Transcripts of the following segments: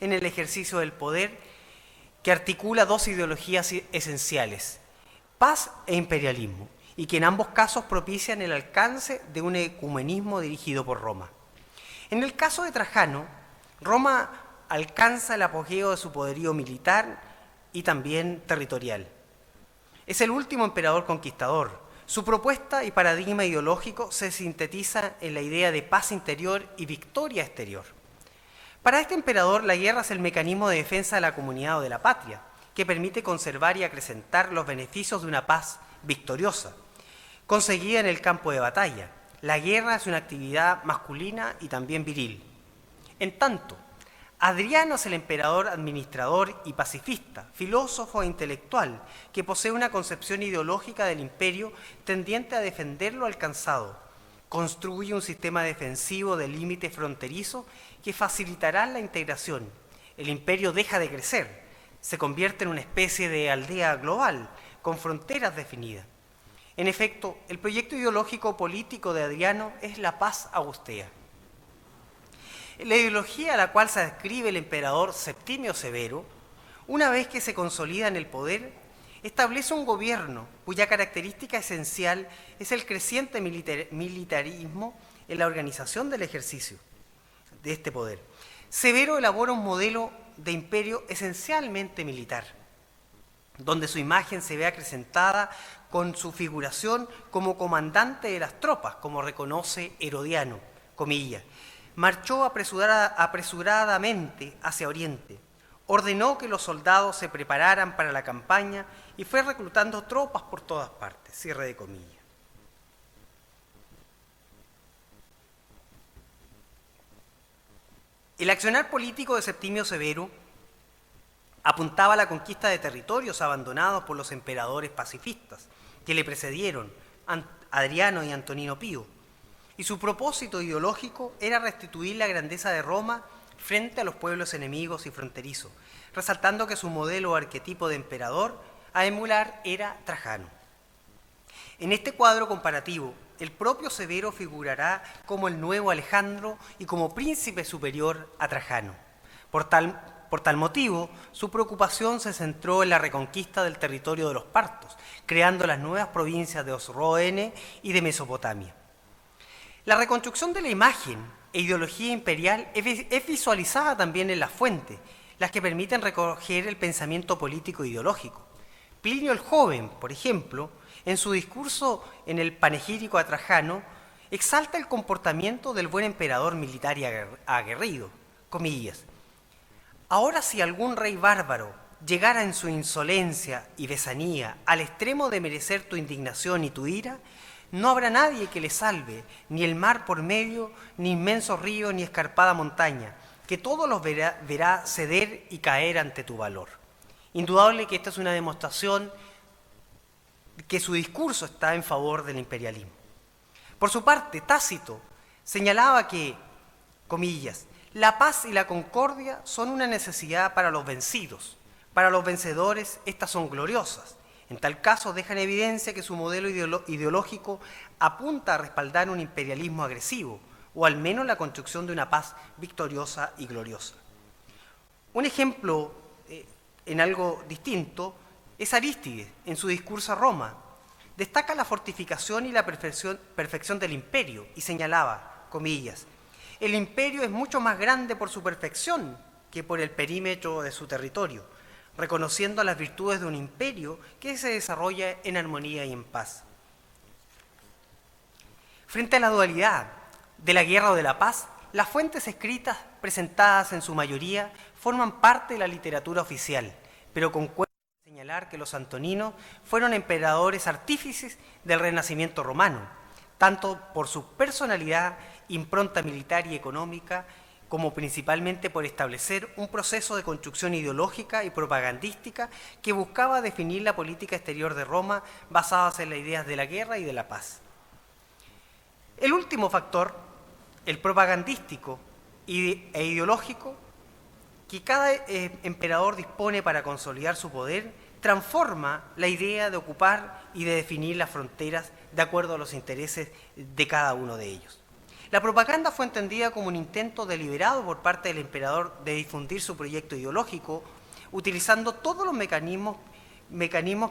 en el ejercicio del poder que articula dos ideologías esenciales, paz e imperialismo, y que en ambos casos propician el alcance de un ecumenismo dirigido por Roma. En el caso de Trajano, Roma alcanza el apogeo de su poderío militar y también territorial. Es el último emperador conquistador. Su propuesta y paradigma ideológico se sintetiza en la idea de paz interior y victoria exterior. Para este emperador, la guerra es el mecanismo de defensa de la comunidad o de la patria, que permite conservar y acrecentar los beneficios de una paz victoriosa, conseguida en el campo de batalla. La guerra es una actividad masculina y también viril. En tanto, Adriano es el emperador administrador y pacifista, filósofo e intelectual, que posee una concepción ideológica del imperio tendiente a defender lo alcanzado. Construye un sistema defensivo de límite fronterizo que facilitará la integración. El imperio deja de crecer, se convierte en una especie de aldea global, con fronteras definidas. En efecto, el proyecto ideológico político de Adriano es la paz augustea. La ideología a la cual se adscribe el emperador Septimio Severo, una vez que se consolida en el poder, establece un gobierno cuya característica esencial es el creciente militarismo en la organización del ejercicio de este poder. Severo elabora un modelo de imperio esencialmente militar, donde su imagen se ve acrecentada con su figuración como comandante de las tropas, como reconoce Herodiano, comillas. Marchó apresuradamente hacia Oriente, ordenó que los soldados se prepararan para la campaña y fue reclutando tropas por todas partes, cierre de comillas. El accionar político de Septimio Severo apuntaba a la conquista de territorios abandonados por los emperadores pacifistas que le precedieron, Adriano y Antonino Pío, y su propósito ideológico era restituir la grandeza de Roma frente a los pueblos enemigos y fronterizos, resaltando que su modelo o arquetipo de emperador a emular era Trajano. En este cuadro comparativo, el propio Severo figurará como el nuevo Alejandro y como príncipe superior a Trajano. Por tal motivo, su preocupación se centró en la reconquista del territorio de los partos, creando las nuevas provincias de Osroene y de Mesopotamia. La reconstrucción de la imagen e ideología imperial es visualizada también en las fuentes, las que permiten recoger el pensamiento político e ideológico. Plinio el Joven, por ejemplo, en su discurso en el panegírico a Trajano, exalta el comportamiento del buen emperador militar y aguerrido, comillas. Ahora si algún rey bárbaro llegara en su insolencia y besanía al extremo de merecer tu indignación y tu ira, no habrá nadie que le salve, ni el mar por medio, ni inmenso río, ni escarpada montaña, que todos los verá ceder y caer ante tu valor. Indudable que esta es una demostración que su discurso está en favor del imperialismo. Por su parte, Tácito señalaba que, comillas, la paz y la concordia son una necesidad para los vencidos. Para los vencedores, estas son gloriosas. En tal caso, deja en evidencia que su modelo ideológico apunta a respaldar un imperialismo agresivo, o al menos la construcción de una paz victoriosa y gloriosa. Un ejemplo en algo distinto es Arístides, en su discurso a Roma. Destaca la fortificación y la perfección del imperio y señalaba, comillas, el imperio es mucho más grande por su perfección que por el perímetro de su territorio, reconociendo las virtudes de un imperio que se desarrolla en armonía y en paz. Frente a la dualidad de la guerra o de la paz, las fuentes escritas presentadas en su mayoría forman parte de la literatura oficial, pero concuerdan en señalar que los antoninos fueron emperadores artífices del renacimiento romano, tanto por su personalidad, impronta militar y económica, como principalmente por establecer un proceso de construcción ideológica y propagandística que buscaba definir la política exterior de Roma basadas en las ideas de la guerra y de la paz. El último factor, el propagandístico e ideológico, que cada emperador dispone para consolidar su poder, transforma la idea de ocupar y de definir las fronteras de acuerdo a los intereses de cada uno de ellos. La propaganda fue entendida como un intento deliberado por parte del emperador de difundir su proyecto ideológico, utilizando todos los mecanismos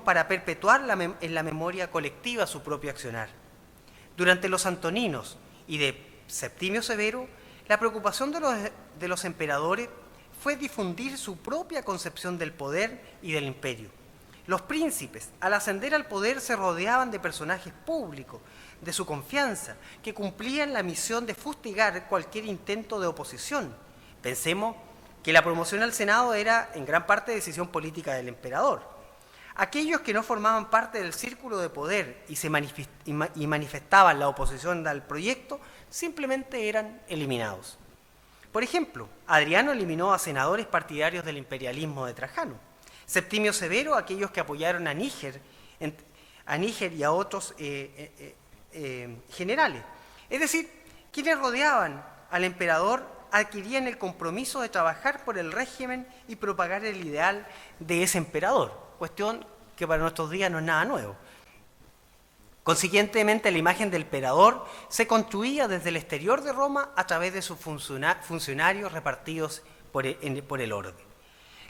para perpetuar en la memoria colectiva su propio accionar. Durante los antoninos y de Septimio Severo, la preocupación de los emperadores fue difundir su propia concepción del poder y del imperio. Los príncipes, al ascender al poder, se rodeaban de personajes públicos, de su confianza, que cumplían la misión de fustigar cualquier intento de oposición. Pensemos que la promoción al Senado era en gran parte decisión política del emperador. Aquellos que no formaban parte del círculo de poder y manifestaban la oposición al proyecto simplemente eran eliminados. Por ejemplo, Adriano eliminó a senadores partidarios del imperialismo de Trajano. Septimio Severo, aquellos que apoyaron a Níger y a otros generales. Es decir, quienes rodeaban al emperador adquirían el compromiso de trabajar por el régimen y propagar el ideal de ese emperador, cuestión que para nuestros días no es nada nuevo. Consiguientemente, la imagen del emperador se construía desde el exterior de Roma a través de sus funcionarios repartidos por el orbe.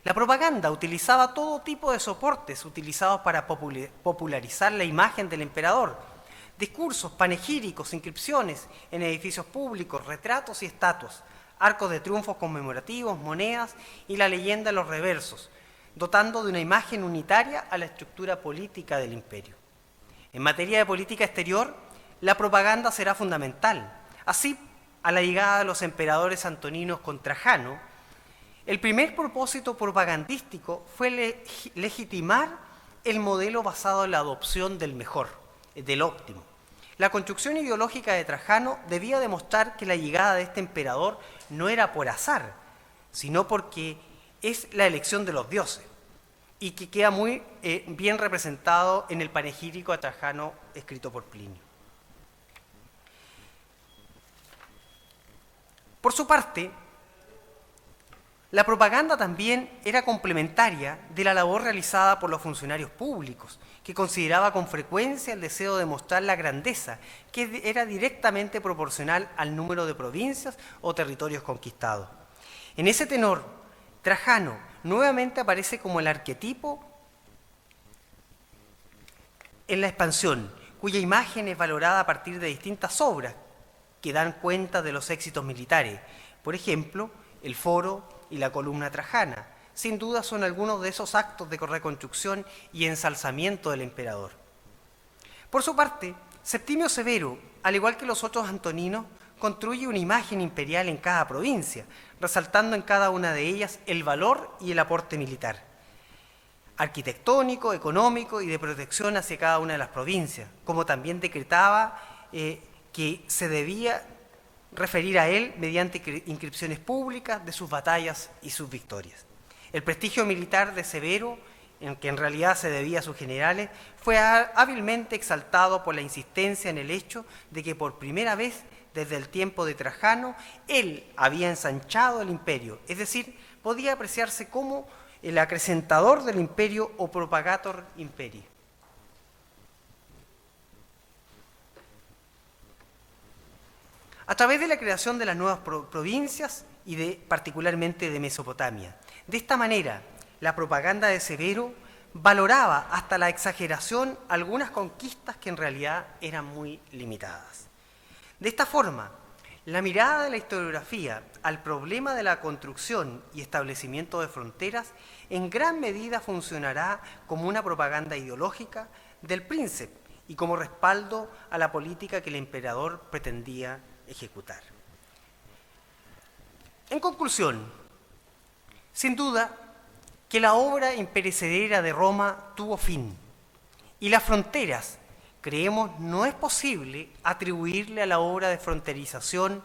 La propaganda utilizaba todo tipo de soportes utilizados para popularizar la imagen del emperador: discursos, panegíricos, inscripciones en edificios públicos, retratos y estatuas, arcos de triunfos conmemorativos, monedas y la leyenda en los reversos, dotando de una imagen unitaria a la estructura política del imperio. En materia de política exterior, la propaganda será fundamental. Así, a la llegada de los emperadores antoninos con Trajano, el primer propósito propagandístico fue legitimar el modelo basado en la adopción del mejor, del óptimo. La construcción ideológica de Trajano debía demostrar que la llegada de este emperador no era por azar, sino porque es la elección de los dioses, y que queda muy bien representado en el panegírico a Trajano escrito por Plinio. Por su parte, la propaganda también era complementaria de la labor realizada por los funcionarios públicos, que consideraba con frecuencia el deseo de mostrar la grandeza, que era directamente proporcional al número de provincias o territorios conquistados. En ese tenor, Trajano nuevamente aparece como el arquetipo en la expansión, cuya imagen es valorada a partir de distintas obras que dan cuenta de los éxitos militares. Por ejemplo, el Foro y la Columna Trajana. Sin duda son algunos de esos actos de reconstrucción y ensalzamiento del emperador. Por su parte, Septimio Severo, al igual que los otros antoninos, construye una imagen imperial en cada provincia, resaltando en cada una de ellas el valor y el aporte militar, arquitectónico, económico y de protección hacia cada una de las provincias, como también decretaba que se debía referir a él mediante inscripciones públicas de sus batallas y sus victorias. El prestigio militar de Severo, en que en realidad se debía a sus generales, fue hábilmente exaltado por la insistencia en el hecho de que por primera vez desde el tiempo de Trajano, él había ensanchado el imperio, es decir, podía apreciarse como el acrecentador del imperio o propagator imperii. A través de la creación de las nuevas provincias y particularmente de Mesopotamia. De esta manera, la propaganda de Severo valoraba hasta la exageración algunas conquistas que en realidad eran muy limitadas. De esta forma, la mirada de la historiografía al problema de la construcción y establecimiento de fronteras en gran medida funcionará como una propaganda ideológica del príncipe y como respaldo a la política que el emperador pretendía ejecutar. En conclusión, sin duda que la obra imperecedera de Roma tuvo fin y las fronteras, creemos, no es posible atribuirle a la obra de fronterización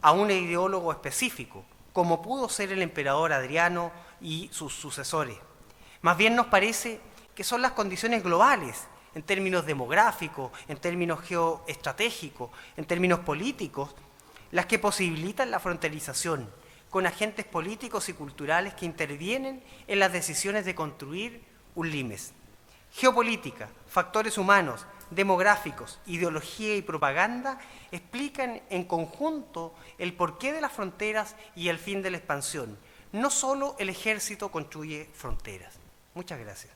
a un ideólogo específico, como pudo ser el emperador Adriano y sus sucesores. Más bien nos parece que son las condiciones globales, en términos demográficos, en términos geoestratégicos, en términos políticos, las que posibilitan la fronterización, con agentes políticos y culturales que intervienen en las decisiones de construir un limes. Geopolítica, factores humanos, demográficos, ideología y propaganda explican en conjunto el porqué de las fronteras y el fin de la expansión. No solo el ejército construye fronteras. Muchas gracias.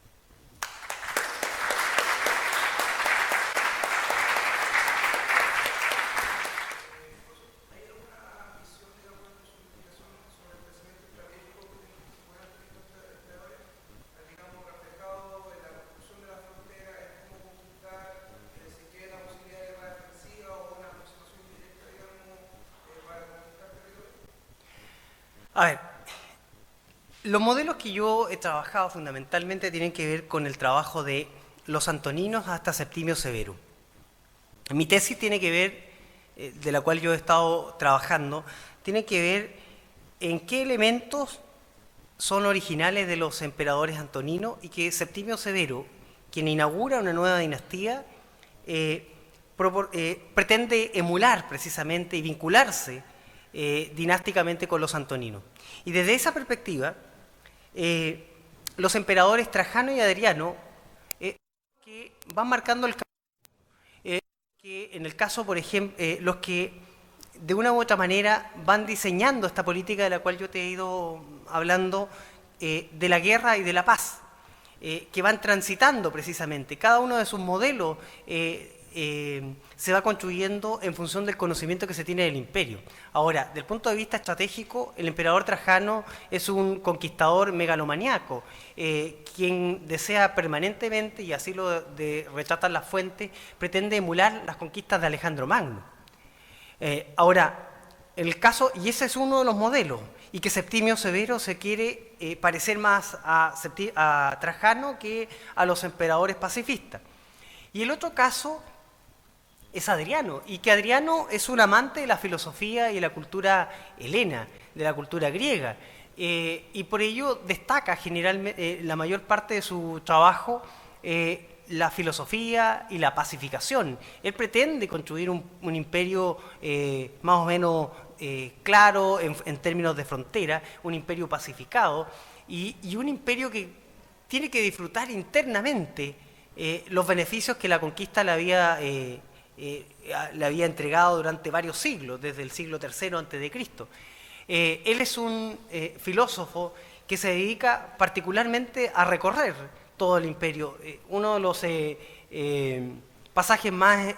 A ver, los modelos que yo he trabajado fundamentalmente tienen que ver con el trabajo de los antoninos hasta Septimio Severo. Mi tesis tiene que ver, de la cual yo he estado trabajando, tiene que ver en qué elementos son originales de los emperadores antoninos y que Septimio Severo, quien inaugura una nueva dinastía, pretende emular precisamente y vincularse dinásticamente con los antoninos. Y desde esa perspectiva, los emperadores Trajano y Adriano que van marcando el camino, que en el caso, por ejemplo, los que de una u otra manera van diseñando esta política de la cual yo te he ido hablando, de la guerra y de la paz, que van transitando precisamente. Cada uno de sus modelos se va construyendo en función del conocimiento que se tiene del imperio. Ahora, desde el punto de vista estratégico, el emperador Trajano es un conquistador megalomaniaco, quien desea permanentemente, y así lo retratan las fuentes, pretende emular las conquistas de Alejandro Magno. Ahora, el caso, y ese es uno de los modelos, y que Septimio Severo se quiere parecer más a Trajano que a los emperadores pacifistas. Y el otro caso es Adriano, y que Adriano es un amante de la filosofía y la cultura helena, de la cultura griega, y por ello destaca generalmente la mayor parte de su trabajo la filosofía y la pacificación. Él pretende construir un imperio más o menos claro en términos de frontera, un imperio pacificado y un imperio que tiene que disfrutar internamente los beneficios que la conquista le había entregado durante varios siglos, desde el siglo III a.C. Él es un filósofo que se dedica particularmente a recorrer todo el imperio. Uno de los pasajes más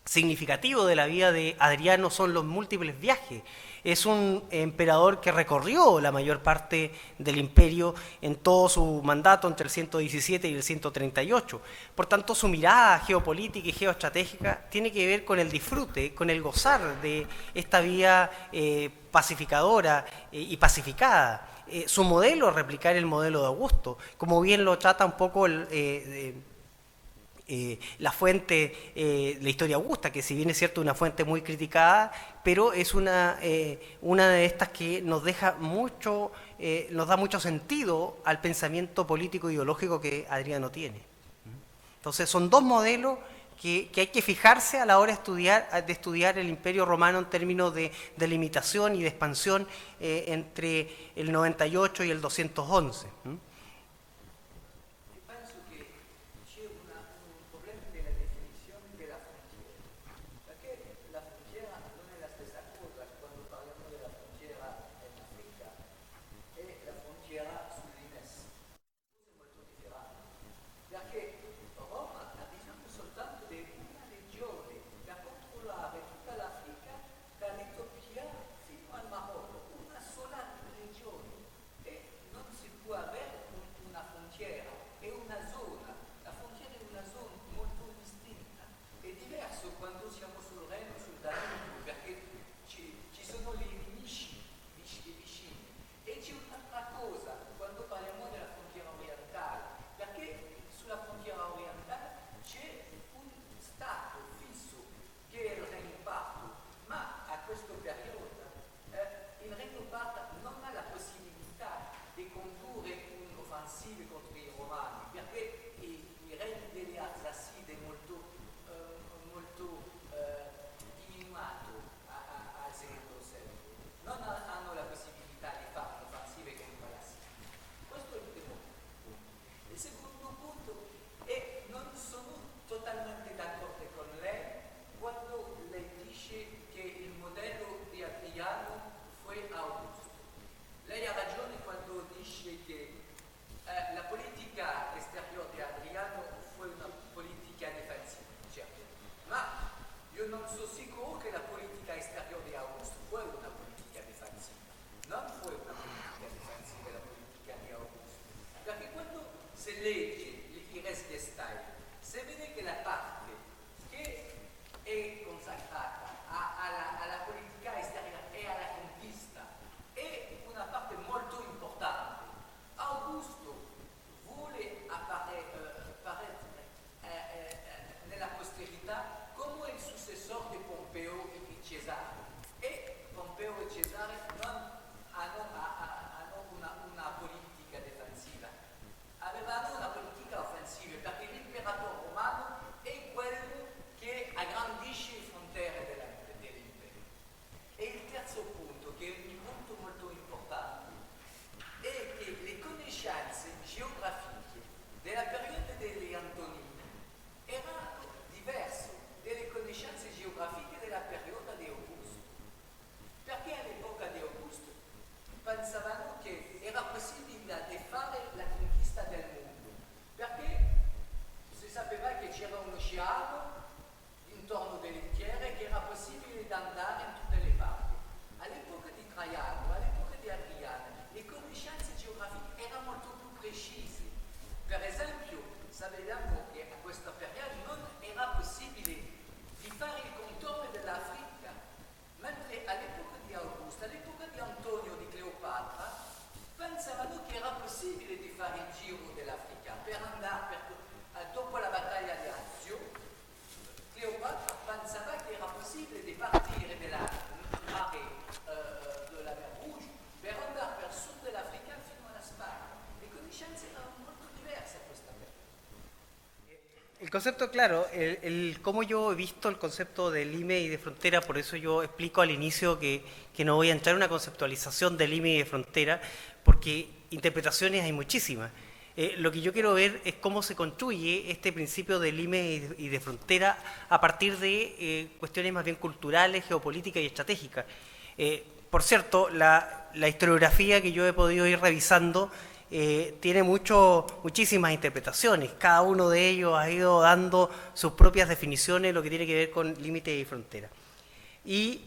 significativos de la vida de Adriano son los múltiples viajes. Es un emperador que recorrió la mayor parte del imperio en todo su mandato entre el 117 y el 138. Por tanto, su mirada geopolítica y geoestratégica tiene que ver con el disfrute, con el gozar de esta vida pacificadora y pacificada. Su modelo es replicar el modelo de Augusto, como bien lo trata un poco la fuente, la historia augusta, que si bien es cierto una fuente muy criticada, pero es una de estas que nos deja mucho, nos da mucho sentido al pensamiento político e ideológico que Adriano tiene. Entonces son dos modelos que hay que fijarse a la hora de estudiar el Imperio Romano en términos de limitación y de expansión entre el 98 y el 211. sostengo que la política exterior de Augusto fue una política defensiva. No fue una política defensiva la política de Augusto. Perché quando se legge il res gestae, se vede che la parte che è consacrata alla politica exterior e alla conquista è una parte molto importante. Augusto vuole apparire nella posterità come il successore di Pompeo e di Cesare. E Pompeo e Cesare non hanno una politica difensiva, avevano una politica offensiva, perché l'imperatore romano è quello che aggrandisce le frontiere dell'impero. E il terzo punto, che è un punto molto importante, è che le conoscenze geografiche della periodo degli Antonini erano diverse dalle conoscenze geografiche della periodo di Augusto. Perché all'epoca di Augusto pensavano che era possibile di fare la conquista del mondo, perché si sapeva che c'era un oceano intorno delle terre che era possibile di andare in tutte le parti. All'epoca di Traiano, all'epoca di Adriano, le conoscenze geografiche erano molto più precise. Per esempio, sapevamo che a questo periodo non era possibile di fare il contorno dell'Africa, mentre all'epoca di Augusto, all'epoca di Antonio, di Cleopatra, pensavano che era possibile di fare il giro dell'Africa per andare dopo la battaglia di Anzio. Cleopatra pensava che era possibile di partire della mare della Mer Rouge per andare per sud dell'Africa fino alla Spagna. Le conoscenze erano molto diverse a questa periodo. El concepto, claro, cómo yo he visto el concepto de límite y de frontera, por eso yo explico al inicio que no voy a entrar en una conceptualización de límite y de frontera, porque interpretaciones hay muchísimas. Lo que yo quiero ver es cómo se construye este principio de límite y de frontera a partir de cuestiones más bien culturales, geopolíticas y estratégicas. Por cierto, la historiografía que yo he podido ir revisando tiene muchísimas interpretaciones. Cada uno de ellos ha ido dando sus propias definiciones de lo que tiene que ver con límite y frontera. Y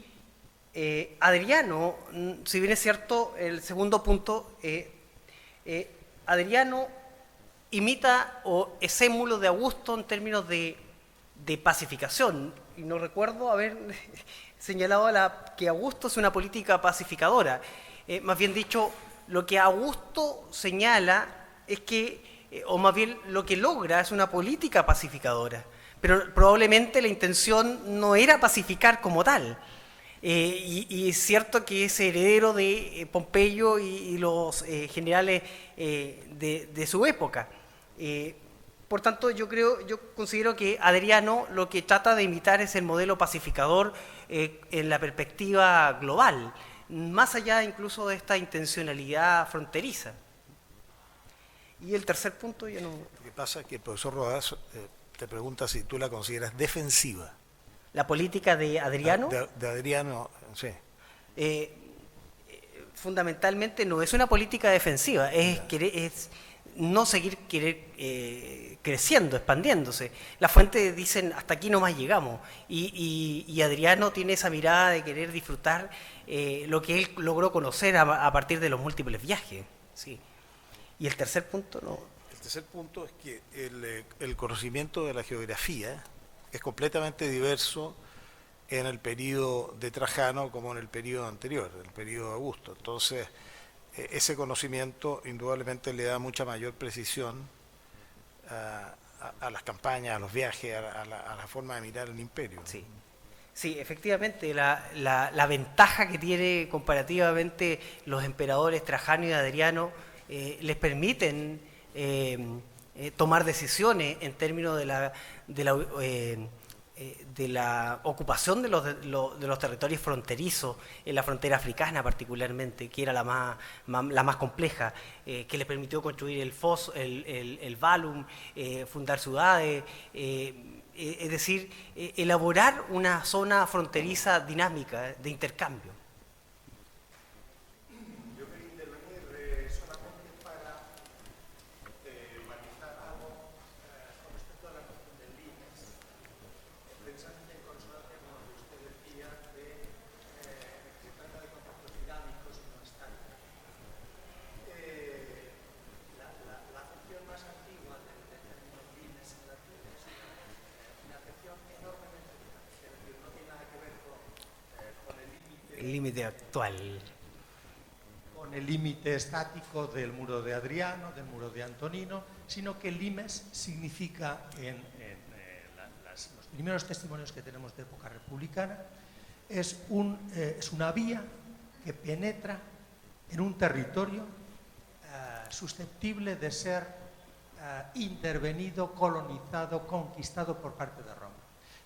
Adriano, si bien es cierto, el segundo punto, Adriano imita o es émulo de Augusto en términos de pacificación. Y no recuerdo haber señalado que Augusto es una política pacificadora. Más bien dicho, lo que Augusto señala es que, o más bien lo que logra es una política pacificadora. Pero probablemente la intención no era pacificar como tal. Y es cierto que es heredero de Pompeyo y los generales de su época. Por tanto, yo considero que Adriano lo que trata de imitar es el modelo pacificador en la perspectiva global, más allá incluso de esta intencionalidad fronteriza. Y el tercer punto, yo no... Lo que pasa es que el profesor Rodas te pregunta si tú la consideras defensiva. ¿La política de Adriano? De Adriano, sí. Fundamentalmente no es una política defensiva, es no seguir creciendo, expandiéndose. Las fuentes dicen hasta aquí nomás llegamos y Adriano tiene esa mirada de querer disfrutar lo que él logró conocer a partir de los múltiples viajes. Sí. Y el tercer punto no. El tercer punto es que el conocimiento de la geografía es completamente diverso en el periodo de Trajano como en el periodo anterior, el periodo de Augusto. Entonces, ese conocimiento indudablemente le da mucha mayor precisión a las campañas, a los viajes, a la forma de mirar el imperio. Sí, sí, efectivamente, la ventaja que tiene comparativamente los emperadores Trajano y Adriano les permiten tomar decisiones en términos de la ocupación de los territorios fronterizos, en la frontera africana particularmente, que era la más compleja, que les permitió construir el Valum, fundar ciudades, es decir, elaborar una zona fronteriza dinámica de intercambio. Yo quería intervenir solamente para matizar algo con respecto a la cuestión del límite. Precisamente en consonancia con lo que el límite actual. Con el límite estático del muro de Adriano, del muro de Antonino, sino que limes significa, los primeros testimonios que tenemos de época republicana, es una vía que penetra en un territorio susceptible de ser intervenido, colonizado, conquistado por parte de Roma.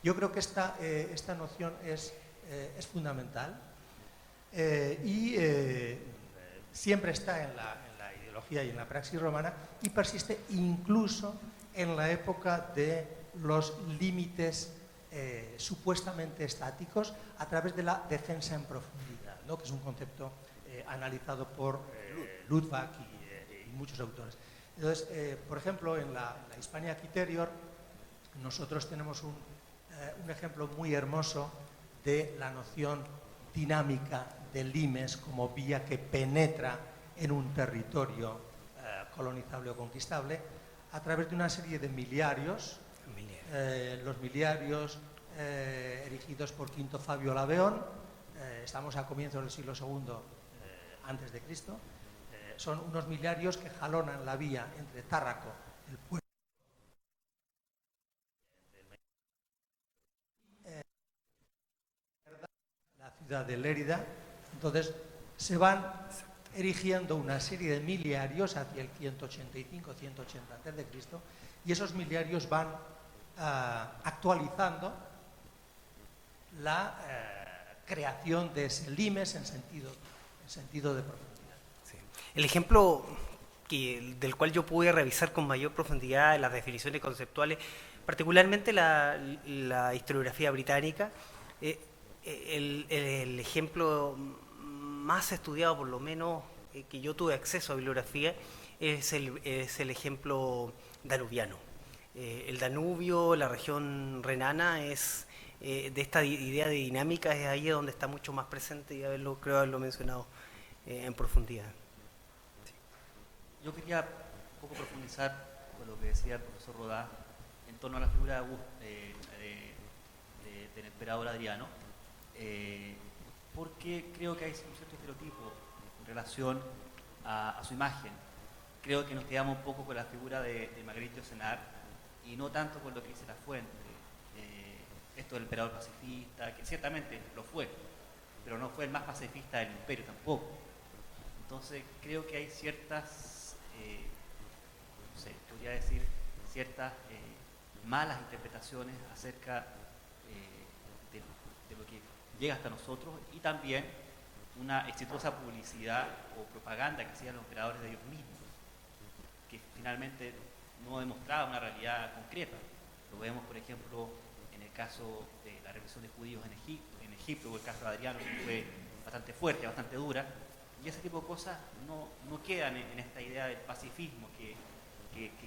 Yo creo que esta noción es fundamental y siempre está en la ideología y en la praxis romana y persiste incluso en la época de los límites supuestamente estáticos a través de la defensa en profundidad, ¿no? Que es un concepto analizado por Luttwak y muchos autores. Entonces, por ejemplo, en la Hispania Quiterior nosotros tenemos un ejemplo muy hermoso de la noción dinámica del limes como vía que penetra en un territorio colonizable o conquistable a través de una serie de miliarios, los miliarios erigidos por Quinto Fabio Laveón, estamos a comienzos del siglo II antes de Cristo, son unos miliarios que jalonan la vía entre Tárraco, el puerto, la ciudad de Lérida. Entonces se van erigiendo una serie de miliarios hacia el 185, 180 a.C. y esos miliarios van actualizando la creación de ese limes en sentido de profundidad. Sí. El ejemplo del cual yo pude revisar con mayor profundidad las definiciones conceptuales, particularmente la historiografía británica, el ejemplo más estudiado, por lo menos que yo tuve acceso a bibliografía, es el ejemplo danubiano. El Danubio, la región renana, es de esta idea de dinámica, es ahí donde está mucho más presente y creo haberlo mencionado en profundidad. Sí. Yo quería un poco profundizar con lo que decía el profesor Rodá en torno a la figura del emperador Adriano, porque creo que hay un cierto estereotipo en relación a su imagen. Creo que nos quedamos un poco con la figura de Marguerite Yourcenar y no tanto con lo que dice la fuente. Esto del emperador pacifista, que ciertamente lo fue, pero no fue el más pacifista del imperio tampoco. Entonces creo que hay ciertas, no sé, podría decir, ciertas malas interpretaciones acerca de lo que llega hasta nosotros y también una exitosa publicidad o propaganda que hacían los emperadores de ellos mismos, que finalmente no demostraba una realidad concreta. Lo vemos, por ejemplo, en el caso de la represión de judíos en Egipto o el caso de Adriano, que fue bastante fuerte, bastante dura, y ese tipo de cosas no quedan en esta idea del pacifismo que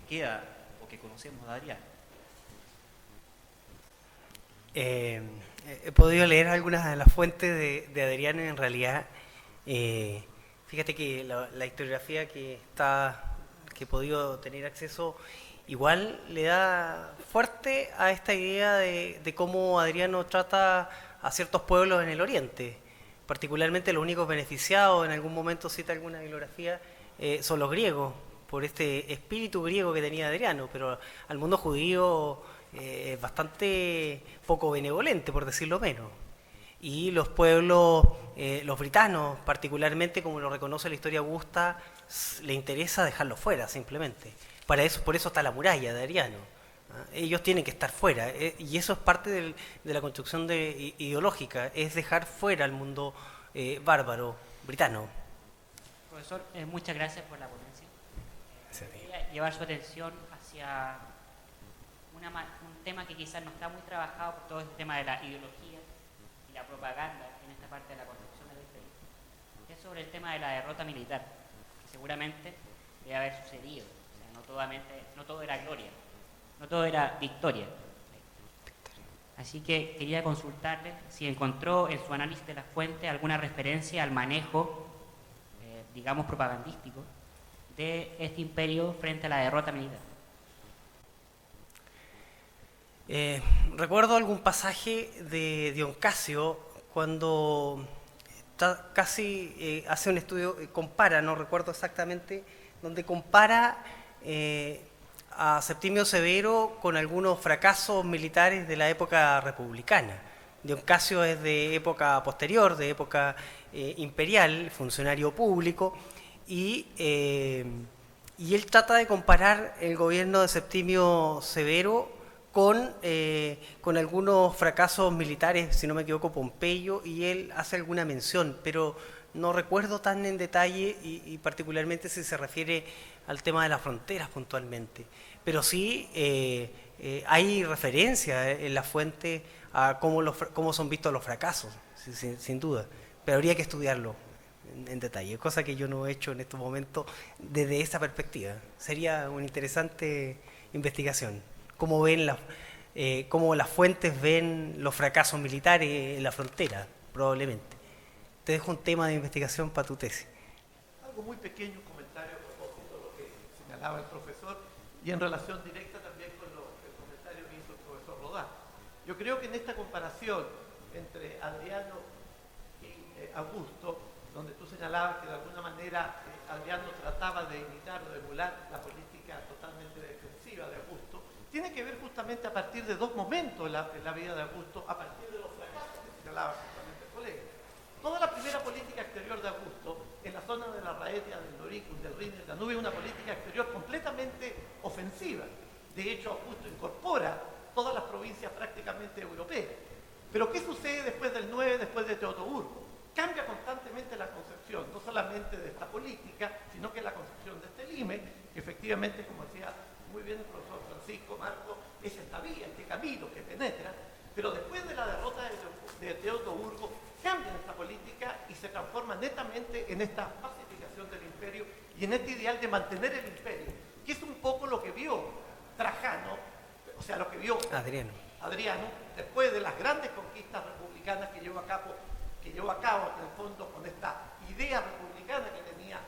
queda o que conocemos de Adriano. He podido leer algunas de las fuentes de Adriano y en realidad, fíjate que la historiografía que he podido tener acceso igual le da fuerte a esta idea de cómo Adriano trata a ciertos pueblos en el Oriente. Particularmente los únicos beneficiados, en algún momento cita alguna bibliografía, son los griegos, por este espíritu griego que tenía Adriano, pero al mundo judío es bastante poco benevolente, por decirlo menos. Y los pueblos, los britanos particularmente, como lo reconoce la historia augusta, le interesa dejarlos fuera simplemente. Por eso está la muralla de Adriano. Ellos tienen que estar fuera, y eso es parte de la construcción ideológica, es dejar fuera al mundo bárbaro britano. Profesor, muchas gracias por la ponencia. Quería llevar su atención hacia un tema que quizás no está muy trabajado por todo el tema de la ideología y la propaganda en esta parte de la construcción del imperio, que es sobre el tema de la derrota militar, que seguramente debe haber sucedido. O sea, no todo era gloria, no todo era victoria. Así que quería consultarle si encontró en su análisis de la fuente alguna referencia al manejo, digamos, propagandístico de este imperio frente a la derrota militar. Recuerdo algún pasaje de Dion Casio cuando casi hace un estudio, compara, no recuerdo exactamente, donde compara a Septimio Severo con algunos fracasos militares de la época republicana. Dion Casio es de época posterior, de época imperial, funcionario público, y él trata de comparar el gobierno de Septimio Severo con algunos fracasos militares, si no me equivoco, Pompeyo, y él hace alguna mención, pero no recuerdo tan en detalle y particularmente si se refiere al tema de las fronteras puntualmente. Pero sí hay referencia en la fuente a cómo son vistos los fracasos, sin duda, pero habría que estudiarlo en detalle, cosa que yo no he hecho en estos momentos desde esa perspectiva. Sería una interesante investigación. Cómo las fuentes ven los fracasos militares en la frontera, probablemente. Te dejo un tema de investigación para tu tesis. Algo muy pequeño, un comentario a propósito de lo que señalaba el profesor y en relación directa también con el comentario que hizo el profesor Rodá. Yo creo que en esta comparación entre Adriano y Augusto, donde tú señalabas que de alguna manera Adriano trataba de imitar o de emular la política totalmente defensiva de Augusto, tiene que ver justamente a partir de dos momentos en la vida de Augusto, a partir de los fracasos que señalaba justamente el colega. Toda la primera política exterior de Augusto, en la zona de la Raetia, del Noricum, del Rin, del Danubio, una política exterior completamente ofensiva. De hecho, Augusto incorpora todas las provincias prácticamente europeas. Pero ¿qué sucede después del 9, después de Teutoburgo? Cambia constantemente la concepción, no solamente de esta política, sino que la concepción de este lime, que efectivamente, como decía muy bien el profesor Francisco Marco, es esta vía, este camino que penetra, pero después de la derrota de Teutoburgo, cambian esta política y se transforma netamente en esta pacificación del imperio y en este ideal de mantener el imperio, que es un poco lo que vio Trajano, o sea, lo que vio Adriano después de las grandes conquistas republicanas que llevó a cabo en el fondo con esta idea republicana que tenía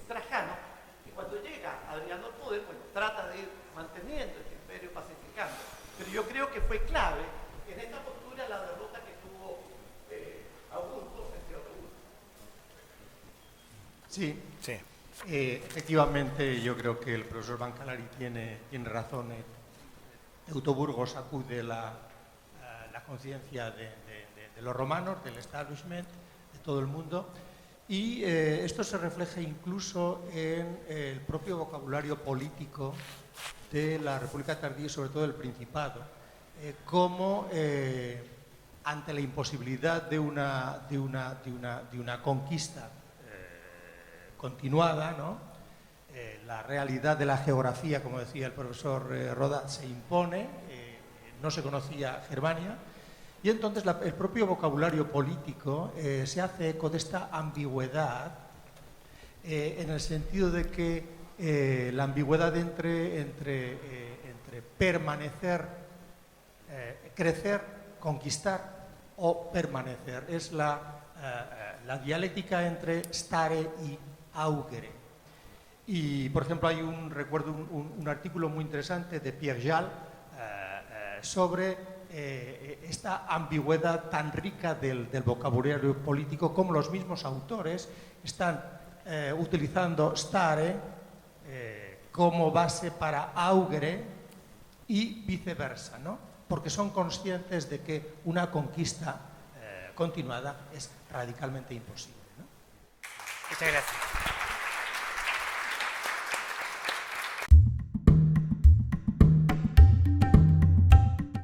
Trajano, y cuando llega Adriano al poder, bueno, trata de ir manteniendo este imperio pacificando. Pero yo creo que fue clave en esta postura la derrota que tuvo Augusto en Teutoburgo. Sí. Efectivamente, yo creo que el profesor Bancalari tiene razón. Teutoburgo sacude la conciencia de los romanos, del establishment, de todo el mundo, y esto se refleja incluso en el propio vocabulario político de la República Tardía y sobre todo del Principado, como ante la imposibilidad de una conquista continuada, ¿no? La realidad de la geografía, como decía el profesor Rodá, se impone, no se conocía Germania, y entonces el propio vocabulario político se hace eco de esta ambigüedad, en el sentido de que la ambigüedad entre permanecer, crecer, conquistar o permanecer, es la dialéctica entre stare y augere. Y, por ejemplo, recuerdo un artículo muy interesante de Pierre Jal sobre esta ambigüedad tan rica del vocabulario político, como los mismos autores están utilizando stare como base para augere y viceversa, ¿no? Porque son conscientes de que una conquista continuada es radicalmente imposible, ¿no? Muchas gracias.